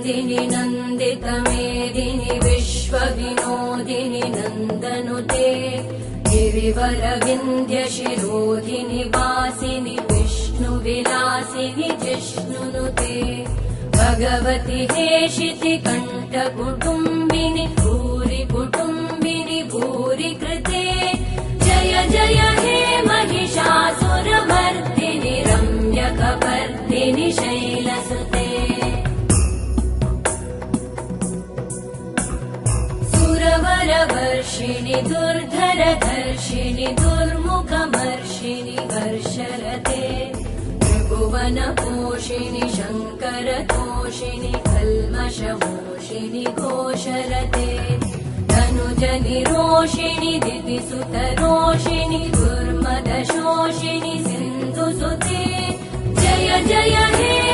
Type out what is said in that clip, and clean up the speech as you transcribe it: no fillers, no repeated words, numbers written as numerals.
मेदिनि नन्दितमेदिनि विश्वविनोदिनि नन्दनुते गिरिवरविन्ध्यशिरोधिनि वासिनि विष्णुविलासिनि जिष्णुनुते भगवति हेशिति कण्ठकुटुम्बिनि भूरि कुटुम्बिनि भूरि कृते जय जय हे महिषासुरमर्दिनि रम्यकपर्दिनि शैलसुते सुरवरवर्षिणि दुर्धरधर्षिणि दुर्मुखमर्षिणि हर्षरते त्रिभुवनपोषिणि शङ्करतोषिणि कल्मषमोषिणि घोषरते धनुजनिरोषिणि दितिसुतरोषिणि दुर्मदशोषिणि सिन्धुसुते जय जय हे